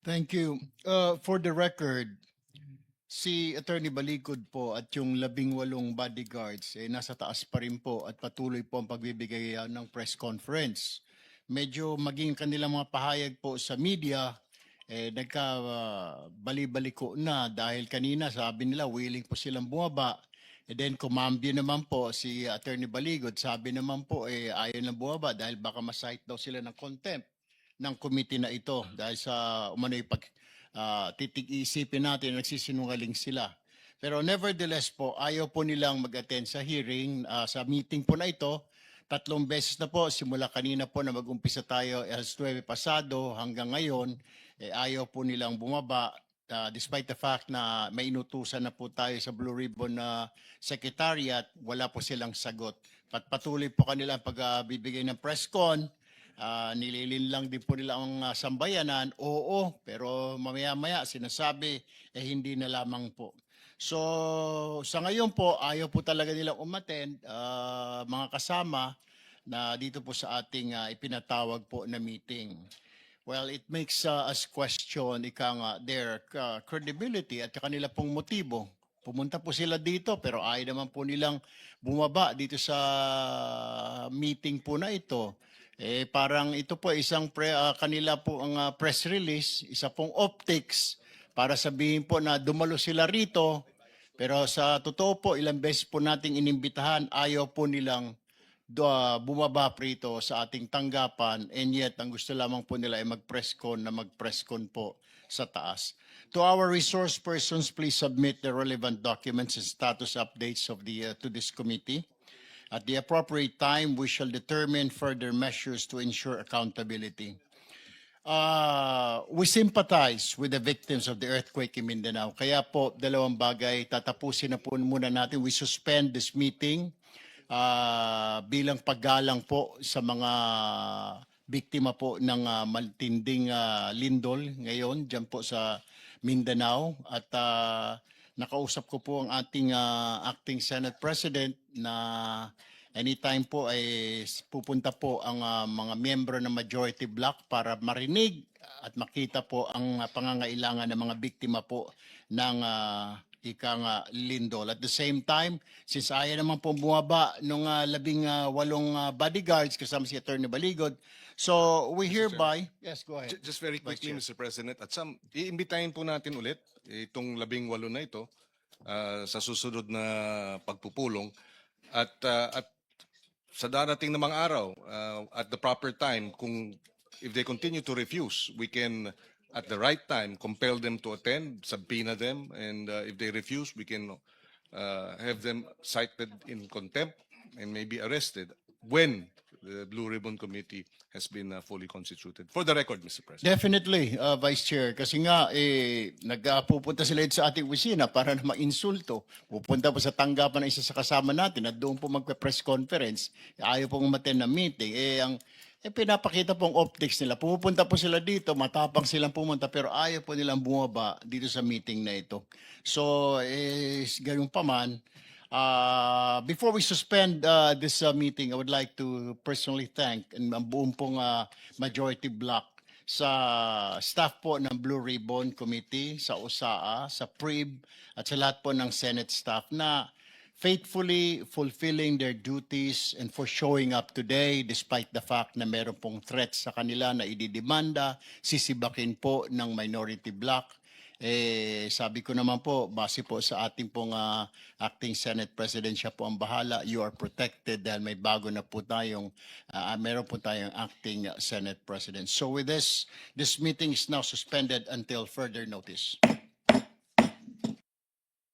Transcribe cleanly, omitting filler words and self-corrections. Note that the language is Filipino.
Thank you. For the record, si Attorney Balikod po at yung 18 bodyguards nasa taas pa rin po at patuloy po ang pagbibigay ng press conference. Medyo maging kanilang mga pahayag po sa media, nagka-bali-baliko na dahil kanina sabi nila willing po silang bumaba. And then kumambyo naman po si Attorney Baligod, sabi naman po ayaw na bumaba dahil baka ma-cite daw sila ng contempt ng committee na ito dahil sa umano'y titig-isipin natin nagsisinungaling sila. Pero nevertheless po, ayaw po nilang mag-attend sa hearing, sa meeting po na ito. 3 beses na po, simula kanina po na mag-umpisa tayo alas 9 pasado hanggang ngayon, ayaw po nilang bumaba. Despite the fact na may inutusan na po tayo sa Blue Ribbon na Secretariat, wala po silang sagot. Patuloy po kanila ang pagbibigay ng press con. Nililin lang din po nila ang sambayanan, oo, pero mamaya-maya sinasabi, hindi na lamang po. So, sa ngayon po, ayaw po talaga nilang umattend, mga kasama na dito po sa ating ipinatawag po na meeting. Well, it makes us question their credibility at kanila pong motibo. Pumunta po sila dito pero ayaw naman po nilang bumaba dito sa meeting po na ito. Parang ito po isang kanila po ang press release, isa pong optics para sabihin po na dumalo sila rito. Pero sa totoo po, ilang beses po nating inimbitahan, ayaw po nilang bumaba rito sa ating tanggapan, and yet ang gusto lamang po nila ay mag-press con po sa taas. To our resource persons, please submit the relevant documents and status updates of to this committee. At the appropriate time, we shall determine further measures to ensure accountability. We sympathize with the victims of the earthquake in Mindanao. Kaya po, dalawang bagay, tatapusin na po muna natin. We suspend this meeting bilang paggalang po sa mga biktima po ng matinding lindol ngayon dyan po sa Mindanao. At nakausap ko po ang ating acting Senate President na anytime po ay pupunta po ang mga miyembro ng majority bloc para marinig at makita po ang pangangailangan ng mga biktima po ng lindol. At the same time, since ayaw naman po bumaba nung 18 bodyguards kasama si Attorney Baligod, so we hereby, yes, go ahead. Just very quickly, Mr. President, at iimbitahin po natin ulit itong 18 na ito sa susunod na pagpupulong at sa darating na mga araw at the proper time, kung if they continue to refuse, we can at the right time compel them to attend, subpoena them, and if they refuse, we can have them cited in contempt and maybe arrested when the Blue Ribbon Committee has been fully constituted. For the record, Mr. President. Definitely, Vice Chair. Kasi nga, nagpupunta sila sa ating opisina para na ma-insulto. Pupunta po sa tanggapan ng isa sa kasama natin at doon po magpe-press conference. Ayaw pong umattend na meeting. Pinapakita pong optics nila. Pumupunta po sila dito, matapang silang pumunta, pero ayaw po nilang bumaba dito sa meeting na ito. So, ganun pa man, before we suspend this meeting, I would like to personally thank ang buong pong majority bloc sa staff po ng Blue Ribbon Committee, sa USAA, sa PRIB, at sa lahat po ng Senate staff na faithfully fulfilling their duties and for showing up today despite the fact na meron pong threats sa kanila na ididemanda, sisibakin po ng minority bloc. Sabi ko naman po, base po sa ating pong acting Senate President, siya po ang bahala. You are protected dahil may bago na po tayong, meron po tayong acting Senate President. So with this meeting is now suspended until further notice.